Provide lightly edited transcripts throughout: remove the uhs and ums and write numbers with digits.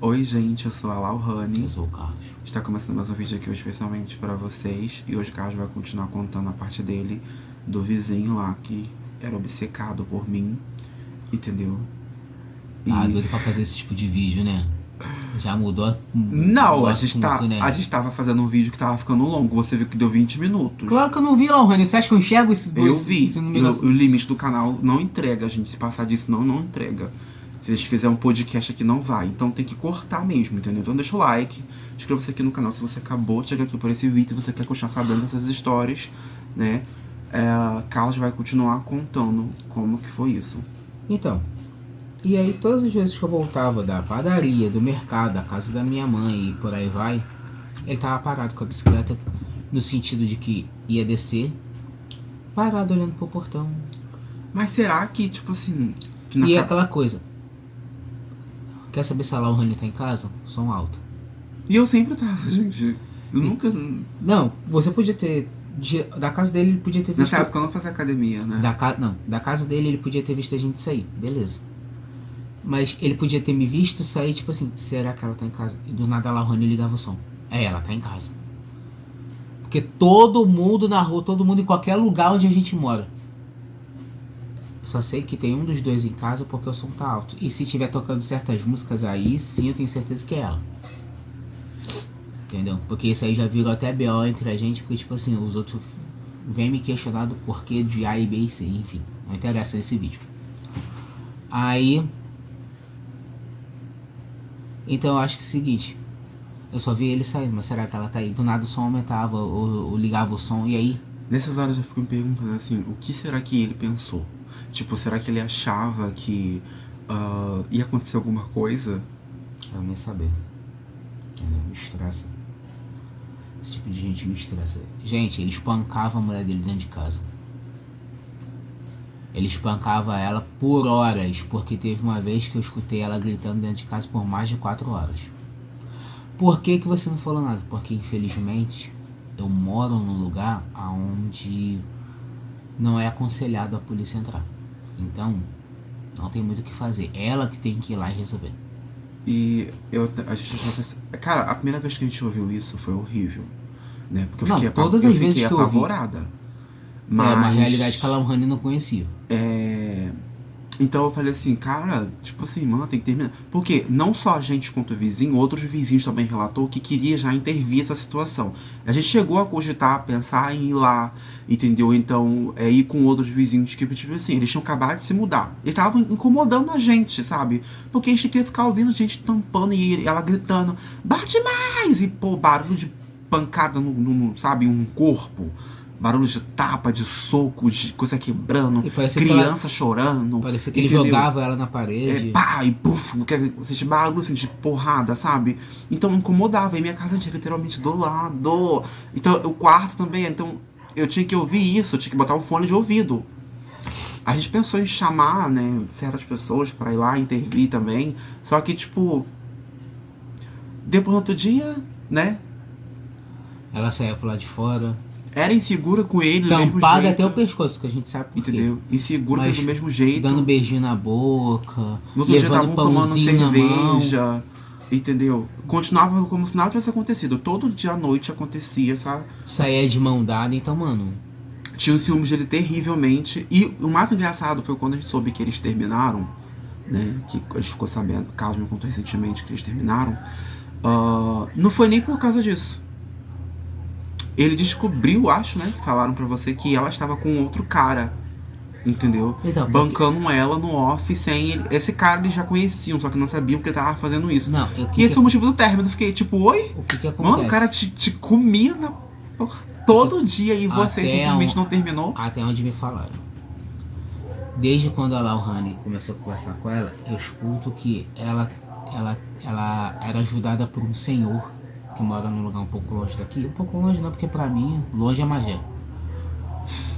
Oi, gente, eu sou a Eu Lauhane. sou o Carlos. Está começando mais um vídeo aqui especialmente para vocês. E hoje o Carlos vai continuar contando a parte dele do vizinho lá que era obcecado por mim, entendeu? Tá E doido pra fazer esse tipo de vídeo, né? Já mudou não, o assunto, a né? gente tava fazendo um vídeo que tava ficando longo. Você viu que deu 20 minutos. Claro que eu não vi, Rony. Você acha que eu enxergo Eu vi. esse E número o assim? limite do canal não entrega, gente. Se passar disso, não entrega. Se a gente fizer um podcast aqui, não vai. Então tem que cortar mesmo, entendeu? Então deixa o like, inscreva-se aqui no canal se você acabou de chegar aqui por esse vídeo e você quer continuar sabendo dessas histórias, né? Carlos vai continuar contando como que foi isso. Então, e aí todas as vezes que eu voltava da padaria, do mercado, da casa da minha mãe e por aí vai, ele tava parado com a bicicleta no sentido de que ia descer, parado olhando pro portão. Mas será que, tipo assim, que na E é cap... aquela coisa, quer saber se a Rony tá em casa? Som alto. E eu sempre tava, gente. Eu E- nunca. Não, você podia ter. Da casa dele, ele podia ter Nessa visto. época eu não fazia academia, né? Não, da casa dele ele podia ter visto a gente sair, beleza. Mas ele podia ter me visto sair, tipo assim, será que ela tá em casa? E do nada a Rony ligava o som. É, ela tá em casa. Porque todo mundo na rua, todo mundo em qualquer lugar onde a gente mora. Só sei que tem um dos dois em casa porque o som tá alto. E se tiver tocando certas músicas aí, sim, eu tenho certeza que é ela. Entendeu? Porque isso aí já virou até BO entre a gente, porque tipo assim, os outros vêm me questionar do porquê de A e B e C, enfim. Não interessa nesse vídeo. Aí. Então eu acho que é o seguinte. Eu só vi ele saindo, mas será que ela tá aí? Do nada o som aumentava ou ligava o som, e aí? Nessas horas eu fico me perguntando assim, o que será que ele pensou? Tipo, será que ele achava que ia acontecer alguma coisa? Eu nem saber. Me estressa. Esse tipo de gente me estressa. Gente, ele espancava a mulher dele dentro de casa. Ele espancava ela por horas, porque teve uma vez que eu escutei ela gritando dentro de casa por mais de 4 horas. Por que você não falou nada? Porque infelizmente eu moro num lugar onde não é aconselhado a polícia entrar. Então, não tem muito o que fazer. Ela que tem que ir lá e resolver. E a gente tava pensando, cara, a primeira vez que a gente ouviu isso foi horrível, né? Porque Não, todas eu as vezes fiquei que eu ouvi, apavorada. é uma realidade que a Mas Lamhane não conhecia. então eu falei assim, cara, tipo assim, mano, tem que terminar. Porque não só a gente quanto o vizinho, outros vizinhos também relatou que queria já intervir essa situação. A gente chegou a cogitar, pensar em ir lá, entendeu? Então, ir com outros vizinhos que, tipo assim, eles tinham acabado de se mudar. Eles estavam incomodando a gente, sabe? Porque a gente queria ficar ouvindo gente tampando e ela gritando, bate mais! E, pô, barulho de pancada sabe, um corpo. Barulho de tapa, de soco, de coisa quebrando, E criança chorando, parecia que ele entendeu? jogava ela na parede. Pá, e puf, sente barulho assim, de porrada, sabe? Então incomodava, e minha casa tinha literalmente do lado. Então o quarto também, então eu tinha que ouvir isso, eu tinha que botar um fone de ouvido. A gente pensou em chamar, né, certas pessoas pra ir lá intervir também, só que, tipo, depois do outro dia, né, Ela saía pro lado de fora, era insegura com ele do mesmo tampada até o jeito, pescoço, que a gente sabe por quê. entendeu? Insegura do Mas mesmo dando jeito. beijinho na boca, No outro dia levando estavam tomando pãozinho na mão. cerveja, entendeu? Continuava como se nada tivesse acontecido. Todo dia à noite acontecia, sabe? Saía de mão dada, então, mano. Tinha o ciúmes dele terrivelmente. E o mais engraçado foi quando a gente soube que eles terminaram, né? Que a gente ficou sabendo, o Carlos me contou recentemente que eles terminaram. Não foi nem por causa disso. Ele descobriu, acho, né? Falaram pra você que ela estava com outro cara. Entendeu? Então, porque. Bancando ela no off sem ele. Esse cara eles já conheciam, só que não sabiam que ele tava fazendo isso. Não, E esse é o motivo do término. Eu fiquei tipo, oi? o que que Mano, o cara acontece? te comia Porque todo dia e você até, simplesmente não terminou. até onde me falaram. Desde quando a Lauhane começou a conversar com ela, eu escuto que ela era ajudada por um senhor que mora num lugar um pouco longe daqui. Um pouco longe não, porque pra mim, longe é Magé.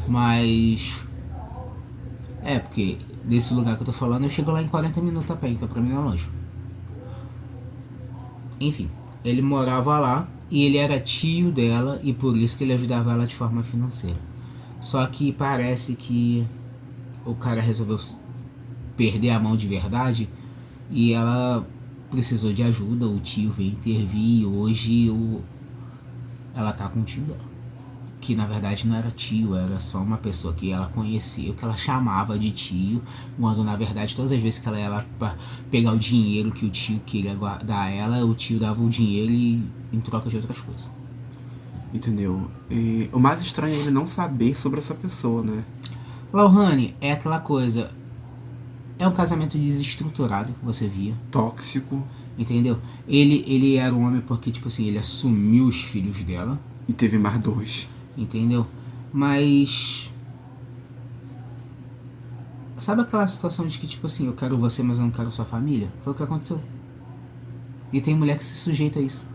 Mas. É, porque desse lugar que eu tô falando, eu chego lá em 40 minutos a pé, então pra mim não é longe. Enfim, ele morava lá e ele era tio dela e por isso que ele ajudava ela de forma financeira. Só que parece que o cara resolveu perder a mão de verdade e ela precisou de ajuda, o tio veio intervir e hoje ela tá com o tio dela. Que na verdade não era tio, era só uma pessoa que ela conhecia, que ela chamava de tio, quando na verdade todas as vezes que ela ia lá pra pegar o dinheiro que o tio queria dar a ela, o tio dava o dinheiro em troca de outras coisas. Entendeu? E o mais estranho é ele não saber sobre essa pessoa, né? Lohane, é aquela coisa, é um casamento desestruturado, você via. Tóxico. Entendeu? Ele era um homem porque, tipo assim, ele assumiu os filhos dela. E teve mais 2. Entendeu? Mas... sabe aquela situação de que, tipo assim, eu quero você, mas eu não quero sua família? Foi o que aconteceu. E tem mulher que se sujeita a isso.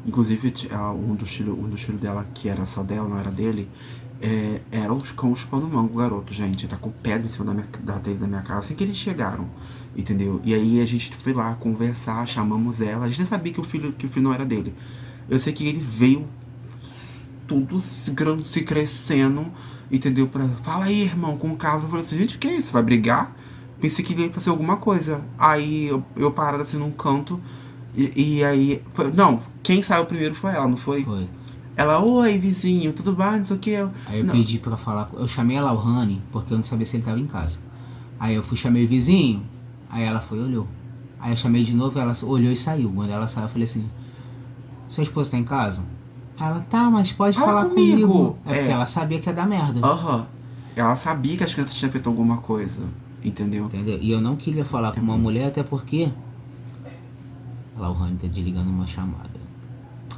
Inclusive, um dos filhos dela, que era só dela, não era dele, era os cães chupando mango, o garoto, gente. Tá com pedra em cima da minha casa assim que eles chegaram, entendeu? E aí a gente foi lá conversar, chamamos ela. A gente nem sabia que o filho não era dele. Eu sei que ele veio tudo se crescendo, entendeu? Fala aí, irmão, com o Carlos. Eu falei assim, gente, que é isso? Vai brigar? Pensei que ele ia fazer alguma coisa. Aí eu parado assim num canto. E aí... não, quem saiu primeiro foi ela, não foi? Foi. Ela, oi, vizinho, tudo bem? Não sei o que. Aí eu pedi pra falar... eu chamei a Lohane, porque eu não sabia se ele tava em casa. Aí eu chamei o vizinho. Aí ela foi e olhou. Aí eu chamei de novo, ela olhou e saiu. Quando ela saiu, eu falei assim... sua esposa tá em casa? Ela, tá, mas pode falar comigo. É porque ela sabia que ia dar merda. Ela sabia que as crianças tinham feito alguma coisa. Entendeu? E eu não queria falar com uma mulher, até porque... a Lohane tá desligando uma chamada.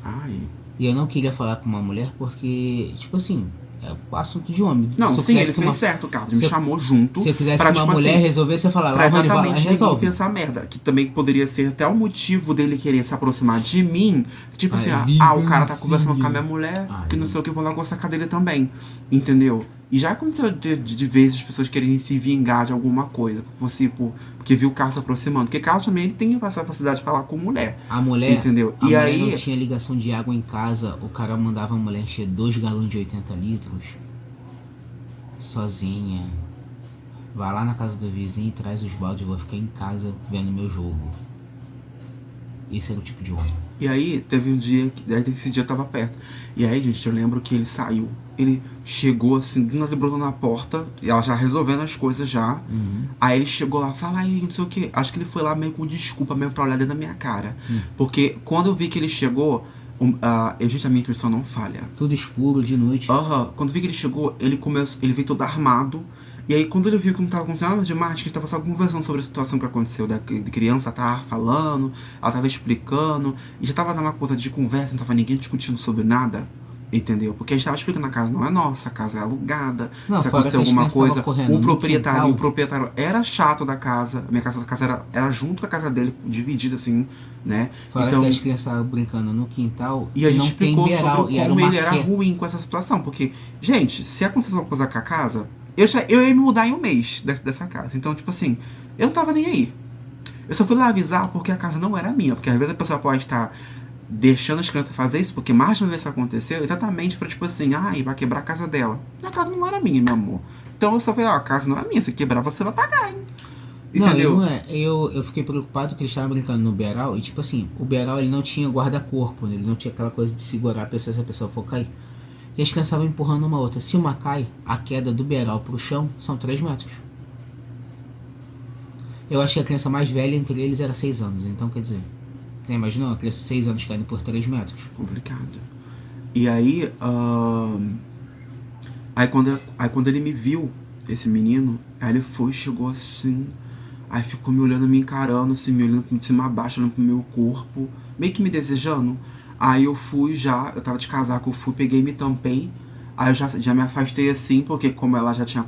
Ai. E eu não queria falar com uma mulher porque, tipo assim, é assunto de homem. Não, sim, ele fez certo, Carlos. Me chamou junto. Se eu quisesse que uma mulher resolvesse, eu falar, Lohane, vai, resolve. Essa merda. Que também poderia ser até o motivo dele querer se aproximar de mim. Tipo assim, o cara tá conversando com a minha mulher, que não sei o que, eu vou lá sacar dele também. Entendeu? E já aconteceu de vezes as pessoas querem se vingar de alguma coisa, porque viu o Carlos se aproximando. Porque Carlos também ele tem essa facilidade de falar com mulher. A mulher, entendeu? A mulher não tinha ligação de água em casa, o cara mandava a mulher encher 2 galões de 80 litros, sozinha. Vai lá na casa do vizinho, traz os baldes, eu vou ficar em casa vendo meu jogo. Esse era o tipo de homem. E aí, teve um dia, esse dia eu tava perto. E aí, gente, eu lembro que ele saiu. Ele chegou assim, brotou na porta, e ela já resolvendo as coisas já. Aí ele chegou lá, fala aí, não sei o que. Acho que ele foi lá meio com desculpa, mesmo pra olhar dentro da minha cara. Porque quando eu vi que ele chegou, gente, a minha intuição não falha. Tudo escuro, de noite. Quando eu vi que ele chegou, ele veio todo armado. E aí, quando ele viu que não tava acontecendo nada demais, que ele tava só conversando sobre a situação que aconteceu, da criança tava falando, ela tava explicando, e já tava numa coisa de conversa, não tava ninguém discutindo sobre nada, entendeu? Porque a gente tava explicando, a casa não é nossa, a casa é alugada, se acontecer alguma coisa, o proprietário era chato da casa, a casa era junto com a casa dele, dividida assim, né? Fora então, que as crianças estavam brincando no quintal, e a gente explicou sobre como ele era ruim com essa situação, porque, gente, se acontecer alguma coisa com a casa... Eu ia me mudar em um mês dessa casa. Então, tipo assim, eu não tava nem aí. Eu só fui lá avisar porque a casa não era minha. Porque às vezes a pessoa pode estar deixando as crianças fazer isso, porque mais de uma vez isso aconteceu, exatamente pra, tipo assim, vai quebrar a casa dela. E a casa não era minha, meu amor. Então eu só falei, a casa não é minha, se quebrar você vai pagar, hein? Entendeu? Não, eu fiquei preocupado que eles estavam brincando no beiral. E tipo assim, o beiral ele não tinha guarda-corpo, né? Ele não tinha aquela coisa de segurar a pessoa se a pessoa for cair. E as crianças estavam empurrando uma outra. Se uma cai, a queda do beiral pro chão são 3 metros. Eu acho que a criança mais velha entre eles era 6 anos. Então, quer dizer, imaginou uma criança de 6 anos caindo por 3 metros? Complicado. E aí, quando ele me viu, esse menino, aí ele chegou assim, aí ficou me olhando, me encarando, assim, me olhando de cima a baixo, olhando pro meu corpo, meio que me desejando. Aí eu eu tava de casaco, eu fui, peguei e me tampei. Aí eu já me afastei assim, porque como ela já tinha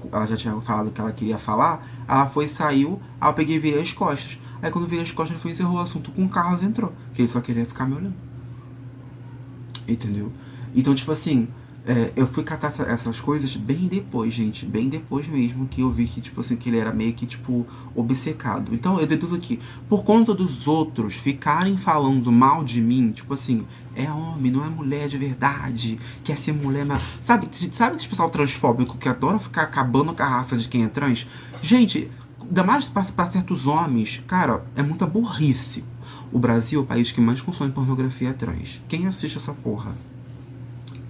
falado que ela queria falar, ela foi e saiu, aí eu peguei e virei as costas. Aí quando eu virei as costas, ele foi e encerrou o assunto com o Carlos entrou, que ele só queria ficar me olhando. Entendeu? Então, tipo assim, eu fui catar essas coisas bem depois, gente. Bem depois mesmo que eu vi que, tipo assim, que ele era meio que, tipo, obcecado. Então, eu deduzo que, por conta dos outros ficarem falando mal de mim, tipo assim, é homem, não é mulher de verdade, quer ser mulher, mas... Sabe esse pessoal transfóbico que adora ficar acabando com a raça de quem é trans? Gente, Ainda mais pra certos homens, cara, é muita burrice. O Brasil é o país que mais consome pornografia trans. Quem assiste essa porra?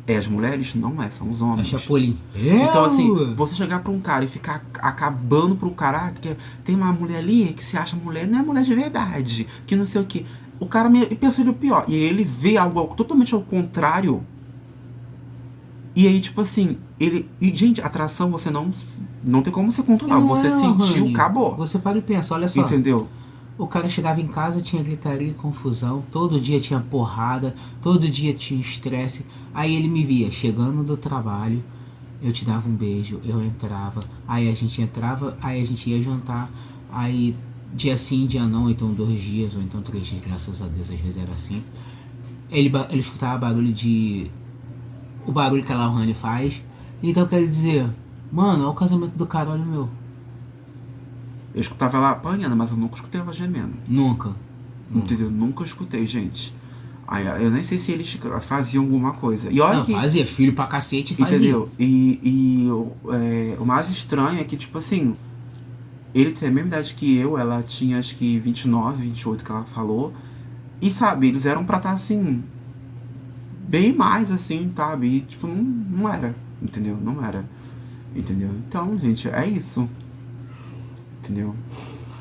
É as mulheres? Não é, são os A homens. Chapolin. Então, assim, você chegar pra um cara e ficar acabando pro cara, que tem uma mulher ali que se acha mulher, não é mulher de verdade, que não sei o que. O cara pensa no pior. E aí ele vê algo totalmente ao contrário. E aí, tipo assim, ele. E, gente, atração você não tem como você controlar. Não Você é, sentiu, Rani. acabou. Você para e pensa, olha só. Entendeu? O cara chegava em casa, tinha gritaria e confusão, todo dia tinha porrada, todo dia tinha estresse. Aí ele me via chegando do trabalho, eu te dava um beijo, eu entrava, aí a gente entrava, aí a gente ia jantar, aí dia sim, dia não, ou então 2 dias, ou então 3 dias, graças a Deus, às vezes era assim. Ele escutava barulho de. O barulho que a Lohane faz. Então quer dizer, mano, olha o casamento do caralho meu. Eu escutava ela apanhando, mas eu nunca escutei ela gemendo. Nunca. Entendeu? Nunca escutei, gente. Aí, eu nem sei se eles faziam alguma coisa. E olha Não, que. fazia, filho pra cacete fazia. Entendeu? E o mais estranho é que, tipo assim, ele tem a mesma idade que eu, ela tinha acho que 29, 28 que ela falou. E sabe, eles eram pra estar assim, bem mais assim, sabe? E tipo, não era, entendeu? Não era. Entendeu? Então, gente, é isso. Entendeu?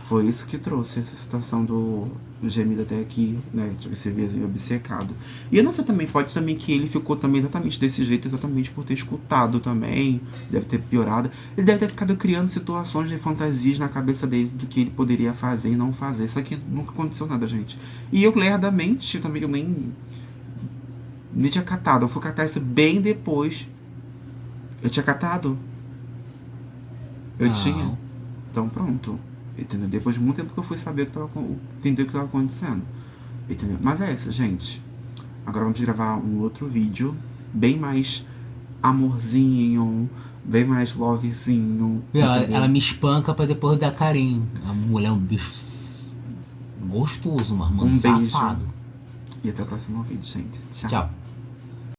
Foi isso que trouxe essa situação do gemido até aqui, né? Tipo, esse vizinho obcecado. E eu não sei também, pode ser também que ele ficou também exatamente desse jeito, exatamente por ter escutado também. Deve ter piorado. Ele deve ter ficado criando situações de fantasias na cabeça dele do que ele poderia fazer e não fazer. Isso aqui nunca aconteceu nada, gente. E eu, lerdamente, também eu nem tinha catado. Eu fui catar isso bem depois. Eu tinha catado? Eu tinha. Não. Então pronto. Entendeu? Depois de muito tempo que eu fui saber entender o que estava acontecendo. Entendeu? Mas é isso, gente. Agora vamos gravar um outro vídeo. Bem mais amorzinho. Bem mais lovezinho. Ela me espanca pra depois dar carinho. A mulher é um bicho gostoso, mas mano, Um beijo. safado. E até o próximo vídeo, gente. Tchau. Tchau.